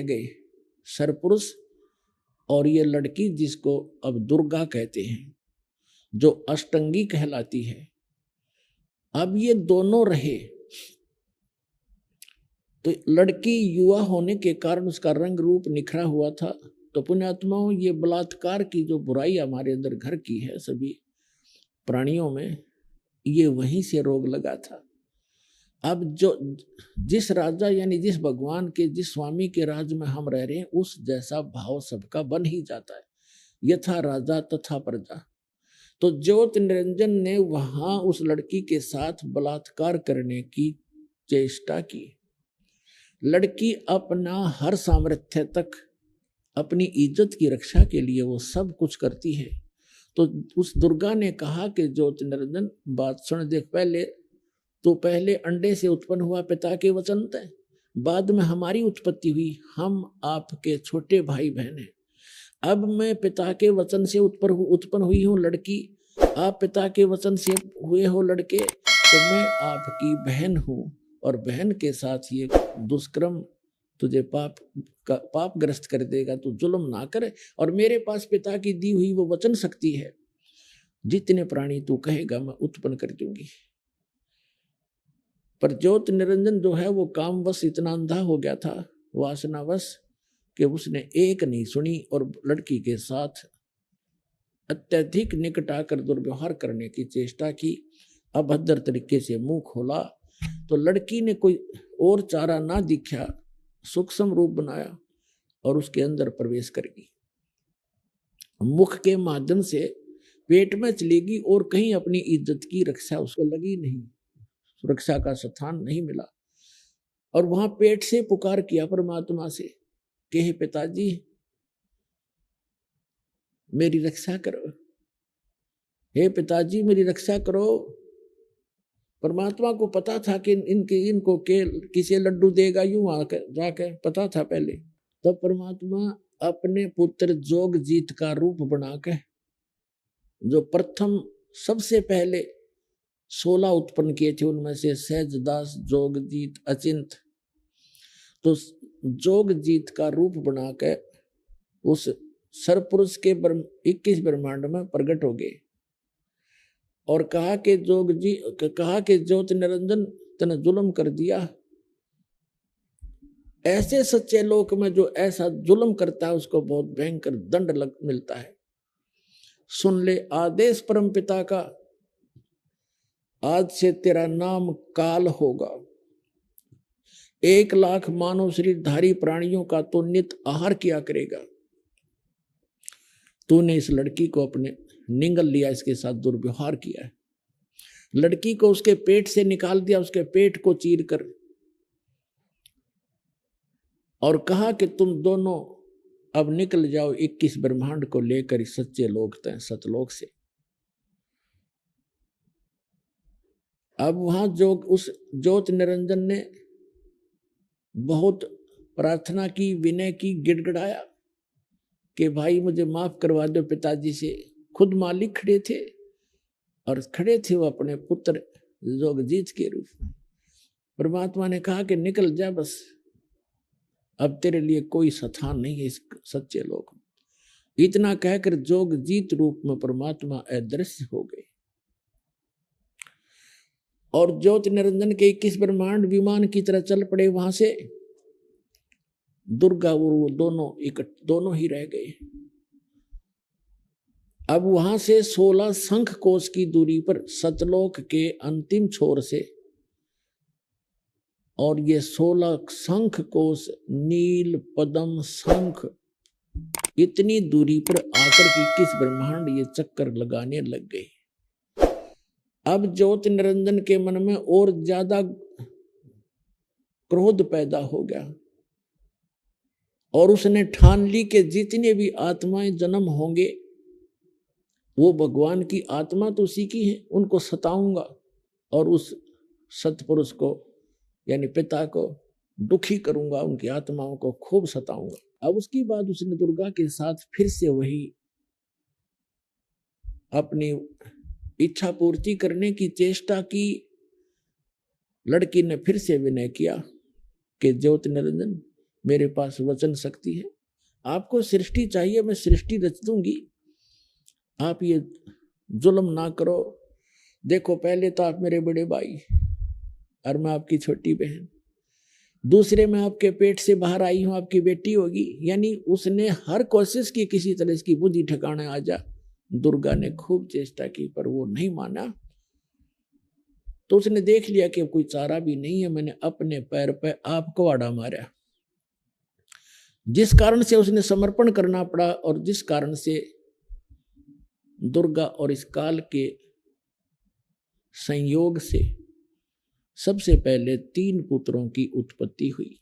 रह गए, सरपुरुष और ये लड़की जिसको अब दुर्गा कहते हैं, जो अष्टंगी कहलाती है। अब ये दोनों रहे तो लड़की युवा होने के कारण उसका रंग रूप निखरा हुआ था। तो पुण्यात्माओं, ये बलात्कार की जो बुराई हमारे अंदर घर की है सभी प्राणियों में, ये वहीं से रोग लगा था। अब जो जिस राजा यानी जिस भगवान के, जिस स्वामी के राज में हम रह रहे हैं, उस जैसा भाव सबका बन ही जाता है, यथा राजा तथा प्रजा। तो ज्योति निरंजन ने वहां उस लड़की के साथ बलात्कार करने की चेष्टा की। लड़की अपना हर सामर्थ्य तक अपनी इज्जत की रक्षा के लिए वो सब कुछ करती है। तो उस दुर्गा ने कहा कि ज्योति निरंजन बात सुन, देख, पहले अंडे से उत्पन्न हुआ पिता के वचन थे, बाद में हमारी उत्पत्ति हुई, हम आपके छोटे भाई बहन हैं। अब मैं पिता के वचन से उत्पन्न हुई हूँ लड़की, आप पिता के वचन से हुए हो लड़के, तो मैं आपकी बहन हूँ और बहन के साथ ये दुष्कर्म तुझे पापग्रस्त कर देगा, तू जुल्म ना करे। और मेरे पास पिता की दी हुई वो वचन शक्ति है, जितने प्राणी तू कहेगा मैं उत्पन्न कर दूंगी। पर ज्योति निरंजन जो है वो कामवश इतना अंधा हो गया था, वासनावश, कि उसने एक नहीं सुनी और लड़की के साथ अत्यधिक निकट आकर दुर्व्यवहार करने की चेष्टा की, अभद्र तरीके से मुंह खोला। तो लड़की ने कोई और चारा ना दिखा, सूक्ष्म रूप बनाया और उसके अंदर प्रवेश कर गई। मुख के माध्यम से पेट में चलेगी और कहीं अपनी इज्जत की रक्षा उसको लगी नहीं, सुरक्षा का स्थान नहीं मिला। और वहां पेट से पुकार किया परमात्मा से कि हे पिताजी मेरी रक्षा करो, हे पिताजी मेरी रक्षा करो। परमात्मा को पता था कि इनको किसे लड्डू देगा, यूं आकर जाकर पता था पहले। तब परमात्मा अपने पुत्र जोगजीत का रूप बनाकर, जो प्रथम सबसे पहले 16 उत्पन्न किए थे, उनमें से सहजदास, जोगजीत, अचिंत, तो जोगजीत का रूप बनाकर उस सरपुरुष के 21 ब्रह्मांड में प्रकट हो गए और कहा कि ज्योति निरंजन तने जुल्म कर दिया। ऐसे सच्चे लोक में जो ऐसा जुल्म करता है उसको बहुत भयंकर दंड मिलता है। सुन ले आदेश परम पिता का, आज से तेरा नाम काल होगा। 1 लाख मानव शरीरधारी प्राणियों का तो नित आहार किया करेगा। तूने इस लड़की को अपने निगल लिया, इसके साथ दुर्व्यवहार किया है, लड़की को उसके पेट से निकाल दिया, उसके पेट को चीर कर, और कहा कि तुम दोनों अब निकल जाओ 21 ब्रह्मांड को लेकर इस सच्चे लोक तय सतलोक से। अब वहां जो उस ज्योति निरंजन ने बहुत प्रार्थना की, विनय की, गिड़गिड़ाया कि भाई मुझे माफ करवा दो पिताजी से। खुद मालिक खड़े थे और खड़े थे वो अपने पुत्र जोगजीत के रूप में। परमात्मा ने कहा कि निकल जा, बस अब तेरे लिए कोई स्थान नहीं है इस सच्चे लोक में। इतना कहकर जोगजीत रूप में परमात्मा अदृश्य हो गए और ज्योति निरंजन के 21 ब्रह्मांड विमान की तरह चल पड़े। वहां से दुर्गा और वो दोनों ही रह गए। अब वहां से 16 शंख कोश की दूरी पर सतलोक के अंतिम छोर से, और ये 16 शंख कोश नील पद्म शंख इतनी दूरी पर आकर के 21 ब्रह्मांड ये चक्कर लगाने लग गए। अब ज्योति निरंजन के मन में और ज्यादा क्रोध पैदा हो गया और उसने ठान ली कि जितने भी आत्माएं जन्म होंगे वो भगवान की आत्मा तो उसी की है, उनको सताऊंगा और उस सतपुरुष को यानी पिता को दुखी करूंगा, उनकी आत्माओं को खूब सताऊंगा। अब उसके बाद उसने दुर्गा के साथ फिर से वही अपनी इच्छा पूर्ति करने की चेष्टा की। लड़की ने फिर से विनय किया कि ज्योति निरंजन मेरे पास वचन शक्ति है। आपको सृष्टि चाहिए, मैं सृष्टि रच दूंगी, आप ये जुल्म ना करो। देखो पहले तो आप मेरे बड़े भाई और मैं आपकी छोटी बहन, दूसरे में आपके पेट से बाहर आई हूं, आपकी बेटी होगी। यानी उसने हर कोशिश की किसी तरह इसकी बुद्धि ठिकाने आ जा। दुर्गा ने खूब चेष्टा की पर वो नहीं माना। तो उसने देख लिया कि कोई चारा भी नहीं है, मैंने अपने पैर पे आप कुवाड़ा मारा, जिस कारण से उसने समर्पण करना पड़ा और जिस कारण से दुर्गा और इस काल के संयोग से सबसे पहले 3 पुत्रों की उत्पत्ति हुई।